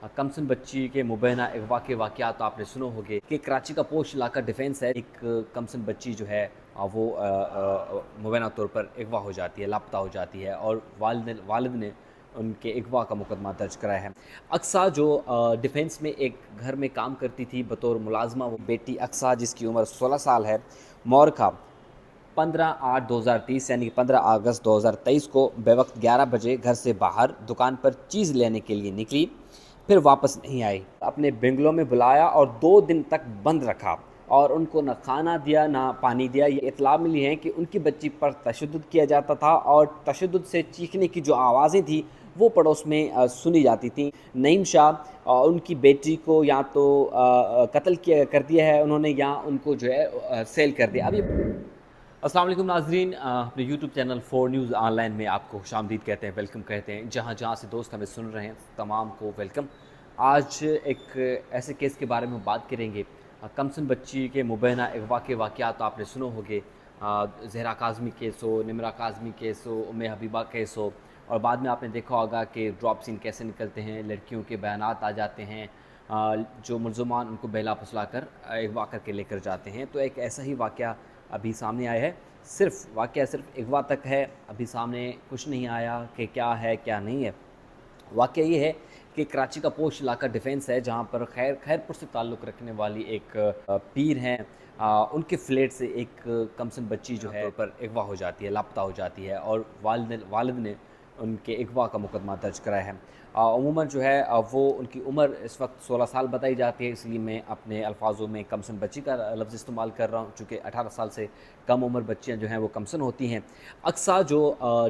कमसन बच्ची के मुबैना अगवा के वाक़यात तो आपने सुनो होंगे कि कराची का पोश इलाका डिफेंस है। एक कमसन बच्ची जो है वो मुबैना तौर पर अगवा हो जाती है, लापता हो जाती है और वालिद ने उनके अगवा का मुकदमा दर्ज कराया है। अक्सा जो डिफेंस में एक घर में काम करती थी बतौर मुलाजमा, वो बेटी अक्सा जिसकी उम्र 16 साल है, मौरखा 15/8/2023 यानी कि 15 अगस्त 2023 को बेवक्त 11 बजे घर से बाहर दुकान पर चीज़ लेने के लिए निकली, फिर वापस नहीं आई। अपने बेंगलों में बुलाया और 2 दिन तक बंद रखा और उनको न खाना दिया ना पानी दिया। ये इत्तला मिली है कि उनकी बच्ची पर तशद्दुद किया जाता था और तशद्दुद से चीखने की जो आवाज़ें थी वो पड़ोस में सुनी जाती थी। नईम शाह उनकी बेटी को या तो कत्ल किया कर दिया है उन्होंने, या उनको जो है सेल कर दिया। अब ये अस्सलाम वालेकुम नाज़रीन, अपने यूट्यूब चैनल 4 न्यूज़ ऑनलाइन में आपको खुशामदीद कहते हैं, वेलकम कहते हैं। जहाँ जहाँ से दोस्त हमें सुन रहे हैं तमाम को वेलकम। आज एक ऐसे केस के बारे में बात करेंगे। कमसन बच्ची के मुबैना अगवा के वाक़यात तो आपने सुनो होंगे। ज़हरा काज़मी केस हो, निमरा काज़मी केस हो, उम्मे हबीबा केस हो, और बाद में आपने देखा होगा कि ड्रॉप सीन कैसे निकलते हैं, लड़कियों के बयानात आ जाते हैं, जो मुल्ज़मान उनको बहला फुसला कर अगवा करके लेकर जाते हैं। तो एक ऐसा ही वाक़या अभी सामने आया है। वाक़या सिर्फ अगवा तक है, अभी सामने कुछ नहीं आया कि क्या है क्या नहीं है। वाक़या ये है कि कराची का पोश इलाका डिफेंस है, जहाँ पर खैरपुर से ताल्लुक़ रखने वाली एक पीर हैं, उनके फ्लैट से एक कमसन बच्ची जो है पर अगवा हो जाती है, लापता हो जाती है और वालिद ने उनके अगवा का मुकदमा दर्ज कराया है। अमूमन जो है वो उनकी उम्र इस वक्त 16 साल बताई जाती है, इसलिए मैं अपने अल्फाजों में कमसन बच्ची का लफ्ज़ इस्तेमाल कर रहा हूँ, चूँकि 18 साल से कम उम्र बच्चियाँ जो हैं वो कमसन होती हैं। अक्सा जो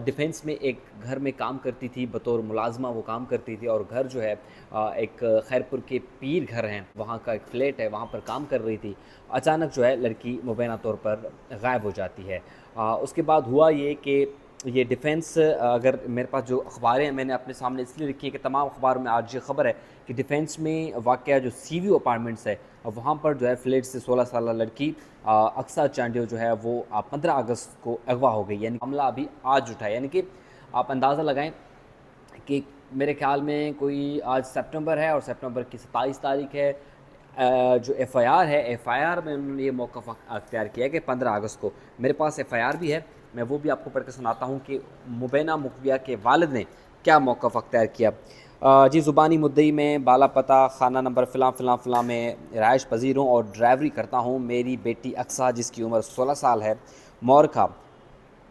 डिफेंस में एक घर में काम करती थी बतौर मुलाजमा, वो काम करती थी और घर जो है एक खैरपुर के पीर घर हैं, वहाँ का एक फ्लैट है, वहाँ पर काम कर रही थी। अचानक जो है लड़की मुबैना तौर पर गायब हो जाती है। उसके बाद हुआ ये कि ये डिफेंस, अगर मेरे पास जो अखबारें हैं मैंने अपने सामने इसलिए रखी है कि तमाम अखबारों में आज ये खबर है कि डिफेंस में वाक़या जो सीवी अपार्टमेंट्स है, वहाँ पर जो है फ्लैट से 16 साल लड़की अक्सा चांडियो जो है वो 15 अगस्त को अगवा हो गई। यानी मामला अभी आज उठा है, यानी कि आप अंदाज़ा लगाएं कि मेरे ख्याल में कोई आज सितंबर है और सितंबर की 27 तारीख है। जो FIR है, FIR में उन्होंने ये मौक़िफ़ अख्तियार किया है कि 15 अगस्त को, मेरे पास FIR भी है, मैं वो भी आपको पढ़ के सुनाता हूँ कि मुबैना मुखबिया के वालिद ने क्या मौक़िफ़ अख्तियार किया। जी, ज़ुबानी मुद्दई में बाला पता खाना नंबर फ़लाँ फ़लाँ फ़लाँ में रिहाइश पज़ीर हूँ और ड्राइवरी करता हूँ। मेरी बेटी अक्सा जिसकी उम्र 16 साल है, मौरखा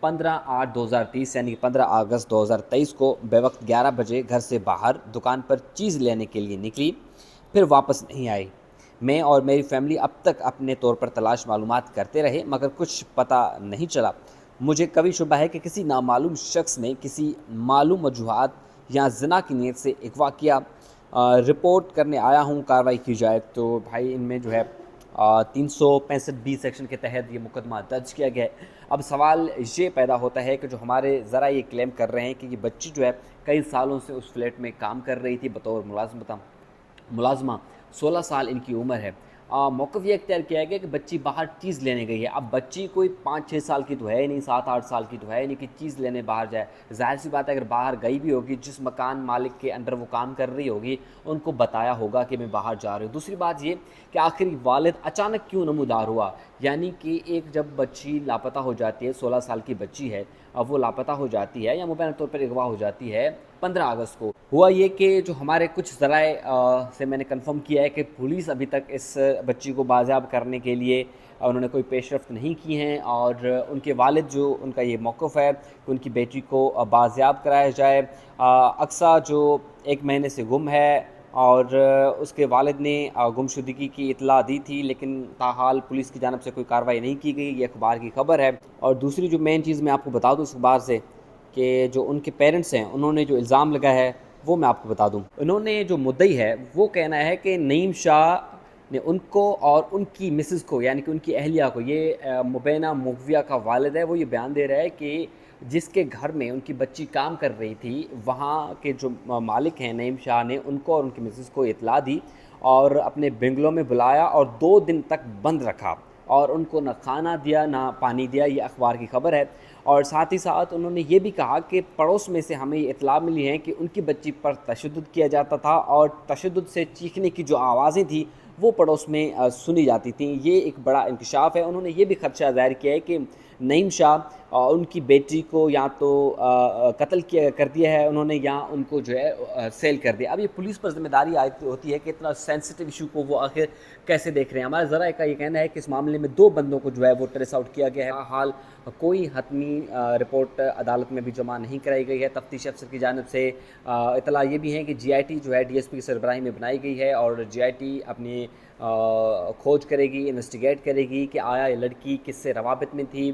15/8/2023 यानी कि 15 अगस्त 2023 को बेवक्त 11 बजे घर से बाहर दुकान पर चीज़ लेने के लिए निकली, फिर वापस नहीं आई। मैं और मेरी फैमिली अब तक अपने तौर पर तलाश मालूमात करते रहे, मगर कुछ पता नहीं चला। मुझे कभी शुबा है कि किसी नामालूम शख्स ने किसी मालूम वजूहात या ज़िना की नीयत से अगवा किया। रिपोर्ट करने आया हूँ, कार्रवाई की जाए। तो भाई इनमें जो है 365B सेक्शन के तहत ये मुकदमा दर्ज किया गया है। अब सवाल ये पैदा होता है कि जो हमारे ज़रा ये क्लेम कर रहे हैं कि ये बच्ची जो है कई सालों से उस फ्लैट में काम कर रही थी बतौर मुलाजमा, 16 साल इनकी उम्र है। मौक़िफ़ ये अख्तियार किया गया कि बच्ची बाहर चीज़ लेने गई है। अब बच्ची कोई 5-6 साल की तो है ही नहीं, 7-8 साल की तो है ही नहीं कि चीज़ लेने बाहर जाए। ज़ाहिर सी बात है, अगर बाहर गई भी होगी, जिस मकान मालिक के अंडर वो काम कर रही होगी, उनको बताया होगा कि मैं बाहर जा रही हूँ। दूसरी बात ये कि आखिर वालिद अचानक क्यों नमूदार हुआ, यानी कि एक जब बच्ची लापता हो जाती है, 16 साल की बच्ची है, अब वो लापता हो जाती है या मुबैना तौर पर अगवा हो जाती है 15 अगस्त को। हुआ ये कि जो हमारे कुछ ज़राए से मैंने कंफर्म किया है कि पुलिस अभी तक इस बच्ची को बाज़ियाब करने के लिए उन्होंने कोई पेशरफ्त नहीं की हैं, और उनके वालिद जो उनका ये मौक़िफ़ है कि उनकी बेटी को बाज़ियाब कराया जाए। अक्सा जो 1 महीने से गुम है और उसके वालिद ने गुमशुदगी की इत्तला दी थी, लेकिन ताहाल पुलिस की जानिब से कोई कार्रवाई नहीं की गई। ये अखबार की खबर है। और दूसरी जो मेन चीज़ मैं आपको बता दूँ इस अखबार से कि जो उनके पेरेंट्स हैं, उन्होंने जो इल्ज़ाम लगाया है वो मैं आपको बता दूं। उन्होंने जो मुद्दई है वो कहना है कि नईम शाह ने उनको और उनकी मिसेस को, यानी कि उनकी अहलिया को, ये मुबैना मुखबिया का वालिद है, वो ये बयान दे रहा है कि जिसके घर में उनकी बच्ची काम कर रही थी, वहाँ के जो मालिक हैं नईम शाह ने उनको और उनकी मिसेस को इत्तला दी और अपने बेंगलों में बुलाया और 2 दिन तक बंद रखा और उनको न खाना दिया ना पानी दिया। ये अखबार की खबर है। اور ساتھ ہی ساتھ انہوں نے یہ بھی کہا کہ پڑوس میں سے ہمیں یہ اطلاع ملی ہے کہ ان کی بچی پر تشدد کیا جاتا تھا اور تشدد سے چیخنے کی جو آوازیں تھیں وہ پڑوس میں سنی جاتی تھیں۔ یہ ایک بڑا انکشاف ہے۔ انہوں نے یہ بھی خدشہ ظاہر کیا ہے کہ نعیم شاہ ان کی بیٹی کو یا تو قتل کر دیا ہے انہوں نے، یا ان کو جو ہے سیل کر دیا۔ اب یہ پولیس پر ذمہ داری ہوتی ہے کہ اتنا سینسٹیو ایشو کو وہ آخر کیسے دیکھ رہے ہیں۔ ہمارے ذرائع کا یہ کہنا ہے کہ اس معاملے میں 2 بندوں کو جو ہے وہ ٹریس آؤٹ کیا گیا ہے۔ حال کوئی حتمی رپورٹ عدالت میں بھی جمع نہیں کرائی گئی ہے۔ تفتیشی افسر کی جانب سے اطلاع یہ بھی ہے کہ جی آئی ٹی جو ہے ڈی ایس پی کی سربراہی میں بنائی گئی ہے اور جی آئی ٹی اپنی کھوج کرے گی، انویسٹیگیٹ کرے گی کہ آیا یہ لڑکی کس سے روابط میں تھی،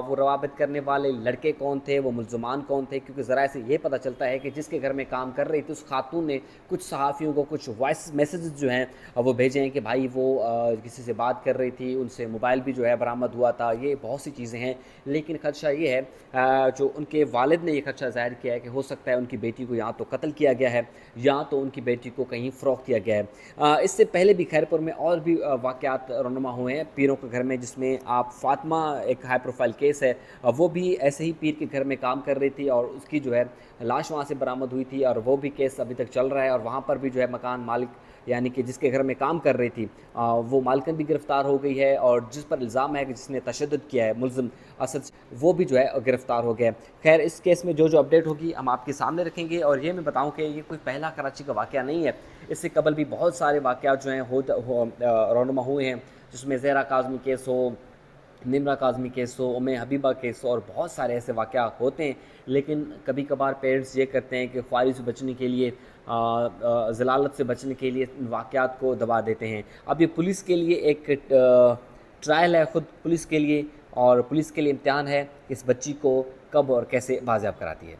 وہ روابط کرنے والے لڑکے کون تھے، وہ ملزمان کون تھے، کیونکہ ذرائع سے یہ پتہ چلتا ہے کہ جس کے گھر میں کام کر رہی تھی اس خاتون نے کچھ صحافیوں کو کچھ وائس میسیجز جو ہیں وہ بھیجے ہیں کہ بھائی وہ کسی سے بات کر رہی تھی، ان سے موبائل بھی جو ہے برآمد ہوا تھا۔ یہ بہت سی چیزیں ہیں، لیکن خدشہ یہ ہے جو ان کے والد نے یہ خدشہ ظاہر کیا ہے کہ ہو سکتا ہے ان کی بیٹی کو یا تو قتل کیا گیا ہے یا تو ان کی بیٹی کو کہیں فروخت کیا گیا ہے۔ اس سے پہلے بھی خیر پور میں اور بھی واقعات رونما ہوئے ہیں پیروں کے گھر میں، جس میں آپ فاطمہ ایک ہائی پروفائل کیس ہے، وہ بھی ایسے ہی پیر کے گھر میں کام کر رہی تھی اور اس کی جو ہے لاش وہاں سے برآمد ہوئی تھی اور وہ بھی کیس ابھی تک چل رہا ہے، اور وہاں پر بھی جو ہے مکان مالک یعنی کہ جس کے گھر میں کام کر رہی تھی وہ مالکن بھی گرفتار ہو گئی ہے، اور جس پر الزام ہے کہ جس نے تشدد کیا ہے ملزم اسد، وہ بھی جو ہے گرفتار ہو گیا۔ خیر اس کیس میں جو اپڈیٹ ہوگی ہم آپ کے سامنے رکھیں گے، اور یہ میں بتاؤں کہ یہ کوئی پہلا کراچی کا واقعہ نہیں ہے، اس سے قبل بھی بہت سارے واقعات جو ہیں رونما ہوئے ہیں، جس میں زہرا کاظمی کیس ہو، نمرہ کاظمی کیس ہو، ام حبیبہ کیس ہو، اور بہت سارے ایسے واقعات ہوتے ہیں، لیکن کبھی کبھار پیرنٹس یہ کرتے ہیں کہ خواری سے بچنے کے لیے، ضلالت سے بچنے کے لیے ان واقعات کو دبا دیتے ہیں۔ اب یہ پولیس کے لیے ایک ٹرائل ہے، خود پولیس کے لیے، اور پولیس کے لیے امتحان ہے کہ اس بچی کو کب اور کیسے بازیاب کراتی ہے۔